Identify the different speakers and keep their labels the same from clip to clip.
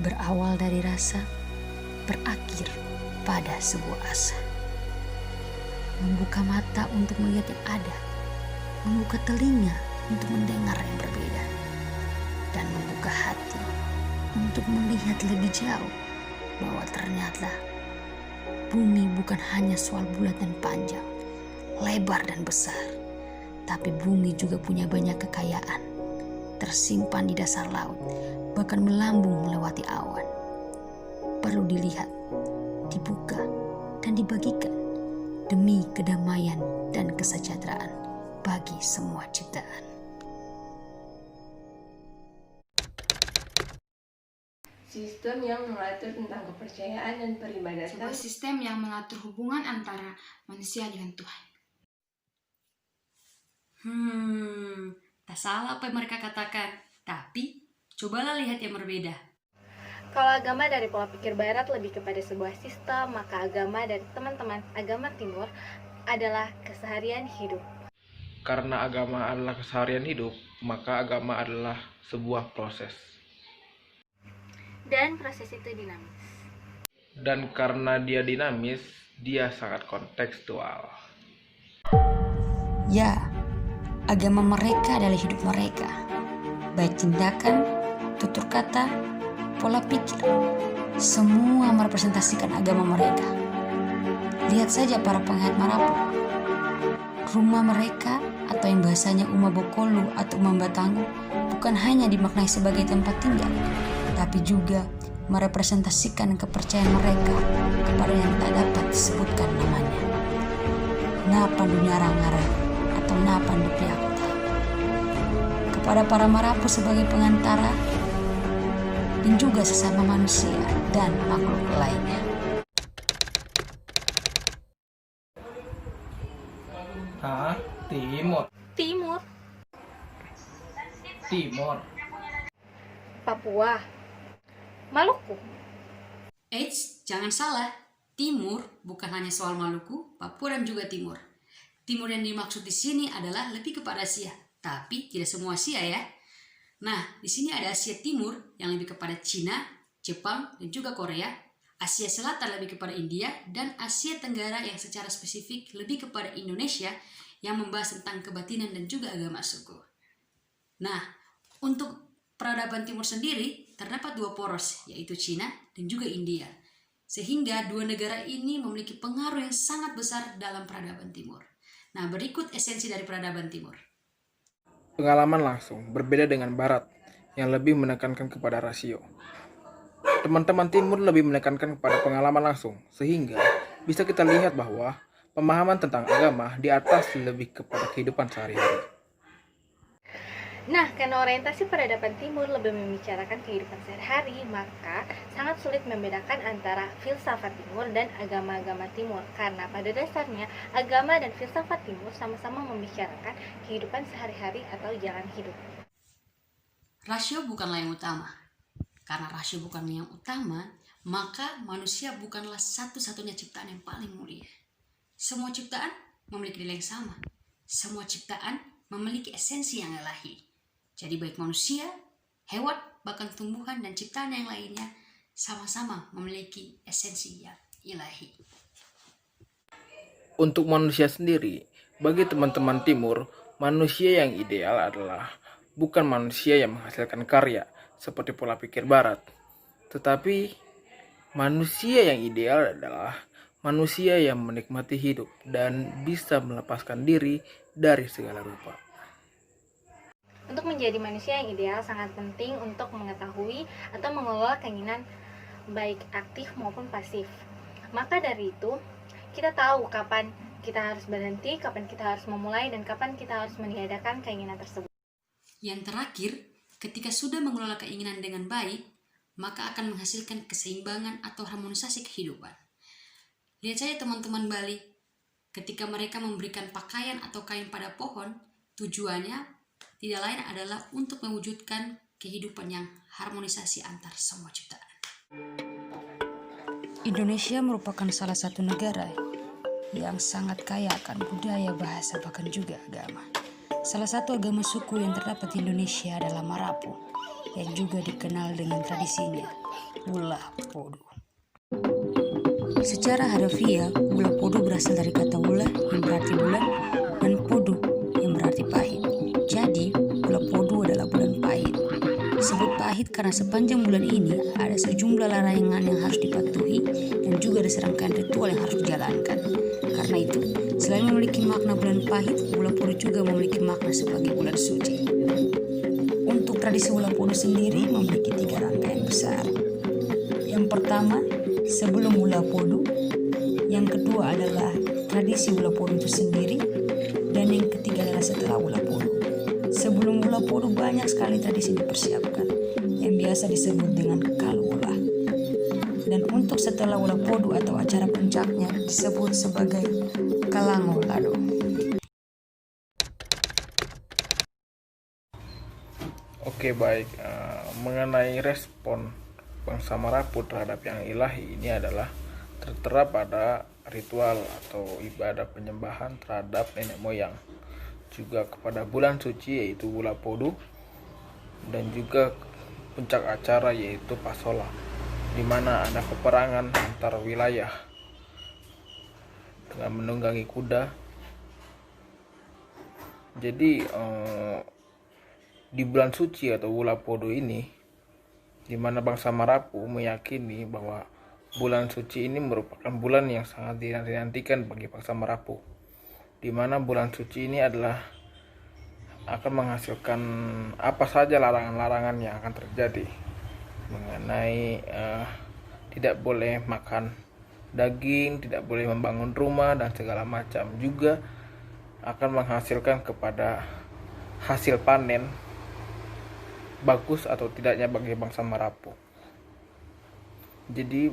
Speaker 1: berawal dari rasa, berakhir pada sebuah asa. Membuka mata untuk melihat yang ada, membuka telinga untuk mendengar yang berbeda, dan membuka hati untuk melihat lebih jauh bahwa ternyata bumi bukan hanya soal bulat dan panjang, lebar dan besar, tapi bumi juga punya banyak kekayaan, tersimpan di dasar laut, bahkan melambung melewati awan. Perlu dilihat, dibuka, dan dibagikan demi kedamaian dan kesejahteraan bagi semua ciptaan.
Speaker 2: Sistem yang mengatur tentang kepercayaan dan peribadatan.
Speaker 3: Sebuah sistem yang mengatur hubungan antara manusia dengan Tuhan.
Speaker 1: Tak salah apa yang mereka katakan, tapi cobalah lihat yang berbeda.
Speaker 4: Kalau agama dari pola pikir barat lebih kepada sebuah sistem, maka agama dari teman-teman agama timur adalah keseharian hidup.
Speaker 5: Karena agama adalah keseharian hidup, maka agama adalah sebuah proses.
Speaker 4: Dan proses itu dinamis.
Speaker 5: Dan karena dia dinamis, dia sangat kontekstual.
Speaker 1: Ya, agama mereka adalah hidup mereka, baik tindakan, tutur kata, pola pikir, semua merepresentasikan agama mereka. Lihat saja para penghayat Marapu. Rumah mereka atau yang bahasanya Uma Bokolu atau Uma Batangu bukan hanya dimaknai sebagai tempat tinggal, tapi juga merepresentasikan kepercayaan mereka kepada yang tak dapat disebutkan namanya. Napan dunia rangara atau napan di pihak kepada para Marapu sebagai pengantara dan juga sesama manusia dan makhluk lainnya.
Speaker 4: Timur,
Speaker 5: Timur.
Speaker 4: Papua, Maluku.
Speaker 1: Eits, jangan salah. Timur bukan hanya soal Maluku, Papua dan juga Timur. Timur yang dimaksud di sini adalah lebih kepada Asia, tapi tidak semua Asia ya. Nah, di sini ada Asia Timur yang lebih kepada Cina, Jepang, dan juga Korea. Asia Selatan lebih kepada India, dan Asia Tenggara yang secara spesifik lebih kepada Indonesia yang membahas tentang kebatinan dan juga agama suku. Nah, untuk peradaban Timur sendiri terdapat dua poros, yaitu Cina dan juga India. Sehingga dua negara ini memiliki pengaruh yang sangat besar dalam peradaban Timur. Nah, berikut esensi dari peradaban Timur.
Speaker 5: Pengalaman langsung berbeda dengan Barat yang lebih menekankan kepada rasio. Teman-teman Timur lebih menekankan kepada pengalaman langsung, sehingga bisa kita lihat bahwa pemahaman tentang agama di atas lebih kepada kehidupan sehari-hari.
Speaker 4: Nah, karena orientasi peradaban timur lebih membicarakan kehidupan sehari-hari, maka sangat sulit membedakan antara filsafat timur dan agama-agama timur. Karena pada dasarnya, agama dan filsafat timur sama-sama membicarakan kehidupan sehari-hari atau jalan hidup.
Speaker 1: Rasio bukanlah yang utama. Karena rasio bukan yang utama, maka manusia bukanlah satu-satunya ciptaan yang paling mulia. Semua ciptaan memiliki nilai yang sama. Semua ciptaan memiliki esensi yang ilahi. Jadi baik manusia, hewan, bahkan tumbuhan dan ciptaan yang lainnya sama-sama memiliki esensi yang ilahi.
Speaker 5: Untuk manusia sendiri, bagi teman-teman Timur, manusia yang ideal adalah bukan manusia yang menghasilkan karya seperti pola pikir Barat, tetapi manusia yang ideal adalah manusia yang menikmati hidup dan bisa melepaskan diri dari segala rupa.
Speaker 4: Untuk menjadi manusia yang ideal sangat penting untuk mengetahui atau mengelola keinginan baik aktif maupun pasif. Maka dari itu, kita tahu kapan kita harus berhenti, kapan kita harus memulai, dan kapan kita harus meniadakan keinginan tersebut.
Speaker 1: Yang terakhir, ketika sudah mengelola keinginan dengan baik, maka akan menghasilkan keseimbangan atau harmonisasi kehidupan. Lihat saja teman-teman Bali, ketika mereka memberikan pakaian atau kain pada pohon, tujuannya tidak lain adalah untuk mewujudkan kehidupan yang harmonisasi antar semua ciptaan. Indonesia merupakan salah satu negara yang sangat kaya akan budaya, bahasa, bahkan juga agama. Salah satu agama suku yang terdapat di Indonesia adalah Marapu, yang juga dikenal dengan tradisinya. Ula Podu. Secara harfiah, ula podu berasal dari kata ula yang berarti bulan dan podu yang berarti pahit. Jadi, ula podu adalah bulan pahit. Disebut pahit karena sepanjang bulan ini ada sejumlah larangan yang harus dipatuhi dan juga ada serangkaian ritual yang harus dijalankan. Karena itu, selain memiliki makna bulan pahit, ula podu juga memiliki makna sebagai bulan suci. Untuk tradisi ula podu sendiri memiliki 3 rangkaian besar. Yang pertama, sebelum ula podu. Yang kedua adalah tradisi ula podu itu sendiri. Dan yang ketiga adalah setelah ula podu. Sebelum ula podu banyak sekali tradisi dipersiapkan yang biasa disebut dengan kalula. Dan untuk setelah ula podu atau acara puncaknya disebut sebagai kalangolado.
Speaker 5: Oke baik, mengenai respon bangsa Marapu terhadap yang ilahi ini adalah tertera pada ritual atau ibadah penyembahan terhadap nenek moyang, juga kepada bulan suci yaitu ula podu, dan juga puncak acara yaitu pasola, di mana ada peperangan antar wilayah dengan menunggangi kuda. Jadi di bulan suci atau ula podu ini, di mana bangsa Marapu meyakini bahwa bulan suci ini merupakan bulan yang sangat dinantikan bagi bangsa Marapu, di mana bulan suci ini adalah akan menghasilkan apa saja larangan-larangan yang akan terjadi mengenai tidak boleh makan daging, tidak boleh membangun rumah dan segala macam, juga akan menghasilkan kepada hasil panen bagus atau tidaknya bagi bangsa Marapu. Jadi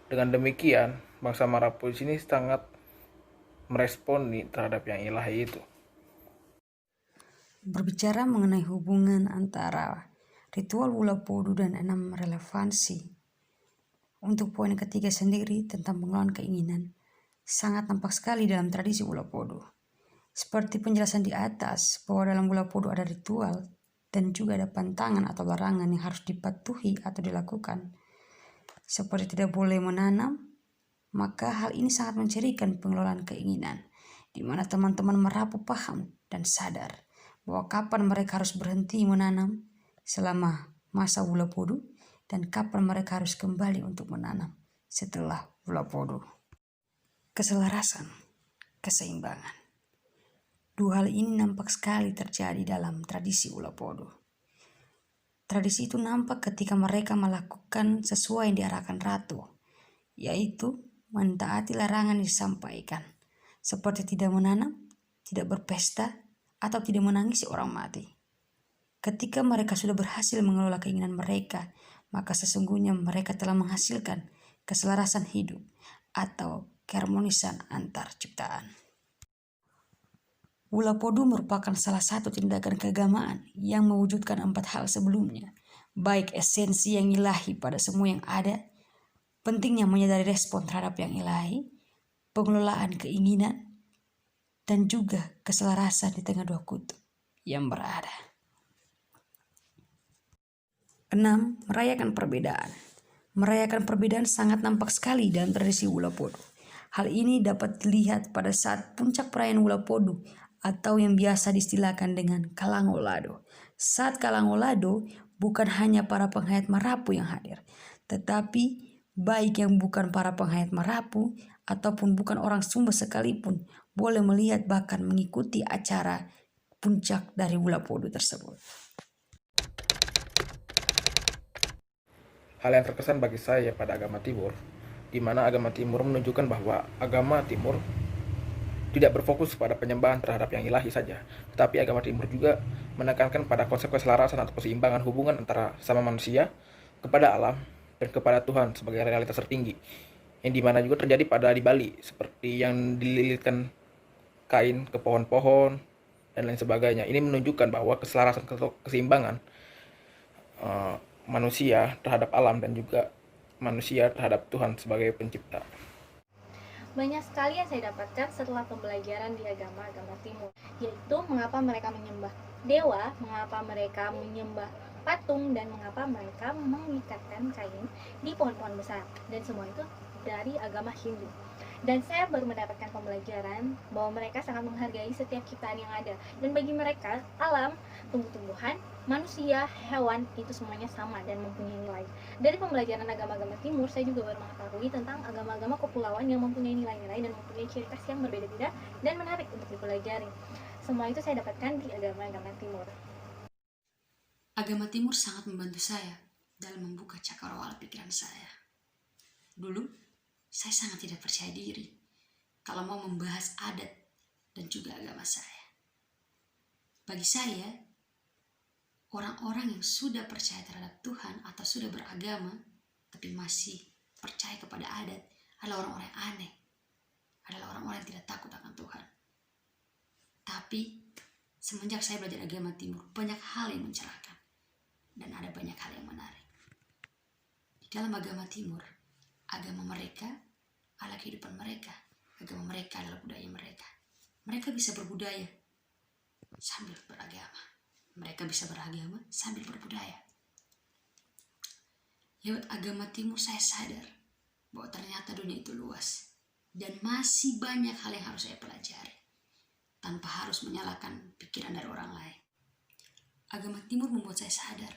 Speaker 5: dengan demikian bangsa Marapu di sini sangat meresponi terhadap yang ilahi itu.
Speaker 1: Berbicara mengenai hubungan antara ritual ula podu dan 6 relevansi, untuk poin ketiga sendiri tentang pengelolaan keinginan sangat nampak sekali dalam tradisi ula podu. Seperti penjelasan di atas bahwa dalam ula podu ada ritual dan juga ada pantangan atau larangan yang harus dipatuhi atau dilakukan. Seperti tidak boleh menanam, maka hal ini sangat mencirikan pengelolaan keinginan, di mana teman-teman Marapu paham dan sadar bahwa kapan mereka harus berhenti menanam selama masa ula podu dan kapan mereka harus kembali untuk menanam setelah ula podu. Keselarasan, keseimbangan. 2 hal ini nampak sekali terjadi dalam tradisi ula podu. Tradisi itu nampak ketika mereka melakukan sesuai yang diarahkan ratu, yaitu mentaati larangan yang disampaikan, seperti tidak menanam, tidak berpesta, atau tidak menangisi orang mati. Ketika mereka sudah berhasil mengelola keinginan mereka, maka sesungguhnya mereka telah menghasilkan keselarasan hidup atau keharmonisan antar ciptaan. Ula podu merupakan salah satu tindakan keagamaan yang mewujudkan 4 hal sebelumnya, baik esensi yang ilahi pada semua yang ada, pentingnya menyadari respon terhadap yang ilahi, pengelolaan keinginan, dan juga keselarasan di tengah 2 kutub yang berada. 6. Merayakan perbedaan. Merayakan perbedaan sangat nampak sekali dalam tradisi ula podu. Hal ini dapat dilihat pada saat puncak perayaan ula podu atau yang biasa diistilahkan dengan kalangolado. Saat kalangolado, bukan hanya para penghayat Marapu yang hadir, tetapi baik yang bukan para penghayat Marapu ataupun bukan orang Sumba sekalipun boleh melihat bahkan mengikuti acara puncak dari ula podu tersebut.
Speaker 5: Hal yang terkesan bagi saya pada agama Timur, di mana agama Timur menunjukkan bahwa agama Timur tidak berfokus pada penyembahan terhadap yang ilahi saja, tetapi agama Timur juga menekankan pada konsep keselarasan atau keseimbangan hubungan antara sama manusia, kepada alam, dan kepada Tuhan sebagai realitas tertinggi, yang dimana juga terjadi di Bali, seperti yang dililitkan kain ke pohon-pohon dan lain sebagainya. Ini menunjukkan bahwa keselarasan atau keseimbangan manusia terhadap alam dan juga manusia terhadap Tuhan sebagai pencipta.
Speaker 4: Banyak sekali yang saya dapatkan setelah pembelajaran di agama-agama Timur, yaitu mengapa mereka menyembah dewa, mengapa mereka menyembah patung dan mengapa mereka mengikatkan kain di pohon-pohon besar, dan semua itu dari agama Hindu. Dan saya baru mendapatkan pembelajaran bahwa mereka sangat menghargai setiap ciptaan yang ada, dan bagi mereka alam, tumbuh-tumbuhan, manusia, hewan itu semuanya sama dan mempunyai nilai. Dari pembelajaran agama-agama timur, saya juga baru mengetahui tentang agama-agama kepulauan yang mempunyai nilai-nilai dan mempunyai ciri khas yang berbeda-beda dan menarik untuk dipelajari. Semua itu saya dapatkan di agama-agama timur.
Speaker 1: Agama timur sangat membantu saya dalam membuka cakrawala pikiran saya. Dulu, saya sangat tidak percaya diri kalau mau membahas adat dan juga agama saya. Bagi saya, orang-orang yang sudah percaya terhadap Tuhan atau sudah beragama tapi masih percaya kepada adat adalah orang-orang yang aneh, adalah orang-orang yang tidak takut akan Tuhan. Tapi semenjak saya belajar agama timur, banyak hal yang mencerahkan dan ada banyak hal yang menarik. Di dalam agama timur, agama mereka adalah kehidupan mereka, agama mereka adalah budaya mereka. Mereka bisa berbudaya sambil beragama. Mereka bisa beragama sambil berbudaya. Lewat agama timur saya sadar bahwa ternyata dunia itu luas dan masih banyak hal yang harus saya pelajari tanpa harus menyalahkan pikiran dari orang lain. Agama timur membuat saya sadar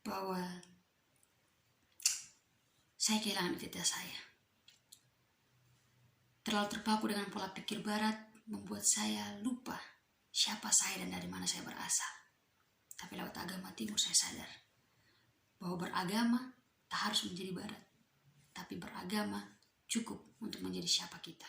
Speaker 1: bahwa saya kehilangan identitas saya. Terlalu terpaku dengan pola pikir barat membuat saya lupa siapa saya dan dari mana saya berasal. Tapi lewat agama timur saya sadar bahwa beragama tak harus menjadi barat, tapi beragama cukup untuk menjadi siapa kita.